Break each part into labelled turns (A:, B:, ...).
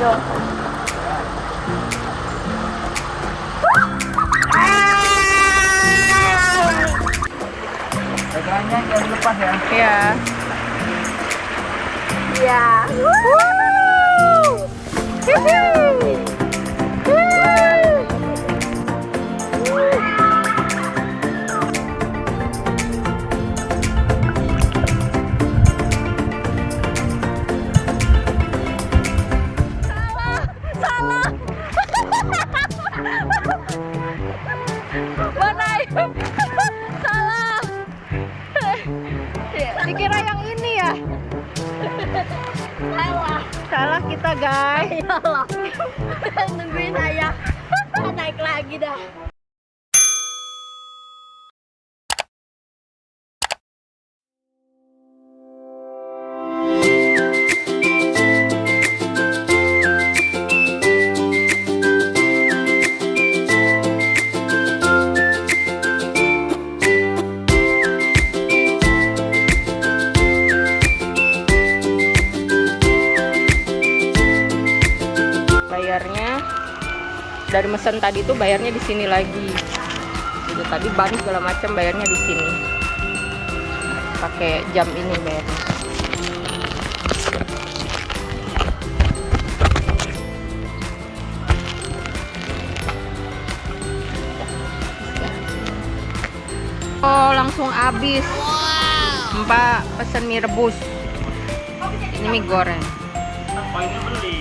A: Yuk.
B: Pegangannya jangan dilepas ya.
A: Iya.
C: Iya.
A: Salah. Dikira yang ini ya. Salah kita guys.
C: Ayolah. Nungguin ayah. Naik lagi dah.
A: Bayarnya dari mesen tadi tuh bayarnya di sini lagi. Jadi tadi ban segala macam bayarnya di sini. Pakai jam ini bayarnya. Oh, langsung habis. Mbak pesen mie rebus. Ini mie goreng.
B: Apa ini beli?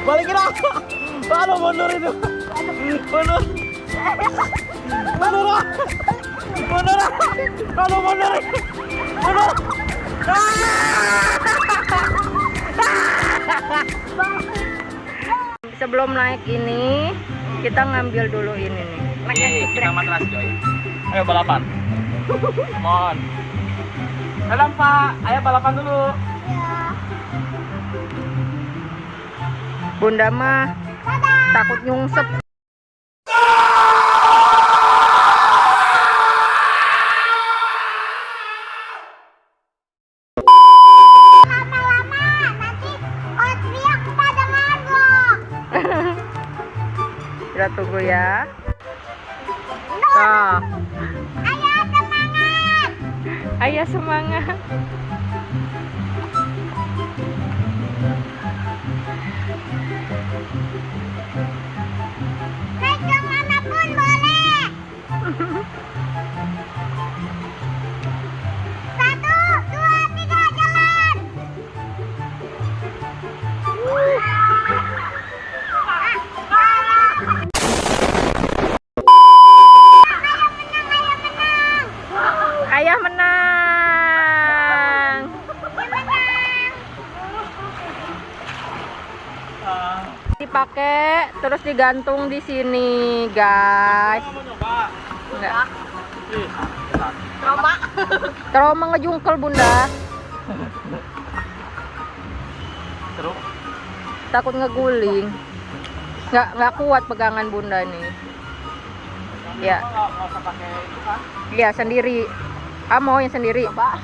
B: Balikin aku. Halo, mundur itu. Mundur. Mundur. Mundur. Halo, mundur. Mundur.
A: Sebelum naik ini kita ngambil dulu ini nih.
B: Kita matras coy. Ayo balapan. Mohon. Dalam Pak, ayo balapan dulu.
A: Bunda mah takut nyungsep.
C: Lama-lama nanti teriak pada mabok.
A: Kita tunggu ya. Tuh.
C: Ayah semangat.
A: Ayah semangat.
C: Naik kemanapun boleh. 1, 2, 3 jalan.
A: Ayah menang. Dipakai terus digantung di sini, guys. Enggak. Trauma ngejungkel, Bunda.
B: Seru.
A: Takut ngeguling. Nggak kuat pegangan Bunda nih. Ya.
B: Nggak usah pakai itu kan?
A: Iya, sendiri. Mau yang sendiri.
B: Coba.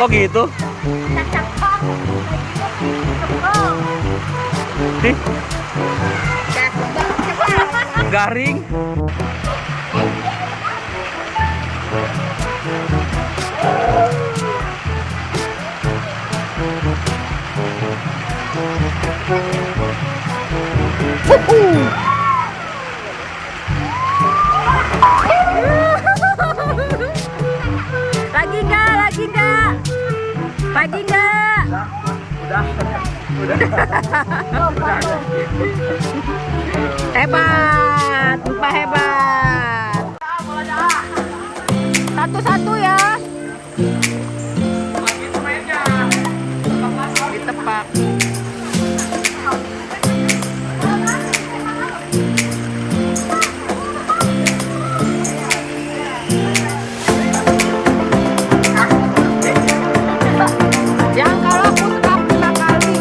B: Kok gitu? Nih, garing.
A: Lagi nggak? Lagi nggak?
B: Udah.
A: Hebat, Lupa hebat. Satu-satu ya. Ditepak. Yang kalau aku suka 5 kali.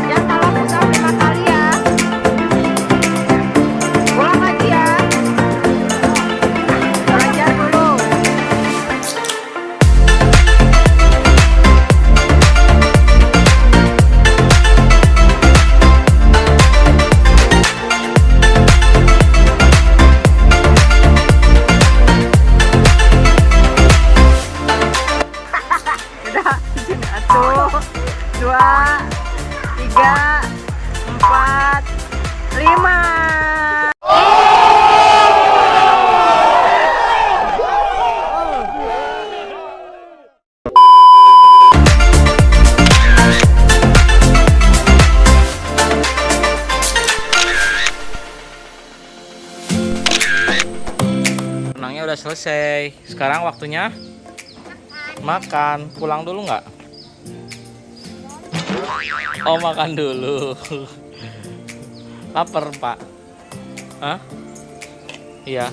A: Yang kalau aku suka 5 kali ya. Ulang lagi ya. Belajar dulu. Udah, 1, 2, 3, 4, 5.
B: Renangnya udah selesai. Sekarang waktunya makan. Pulang dulu nggak? Oh, makan dulu. Lapar, Pak. Hah? Iya.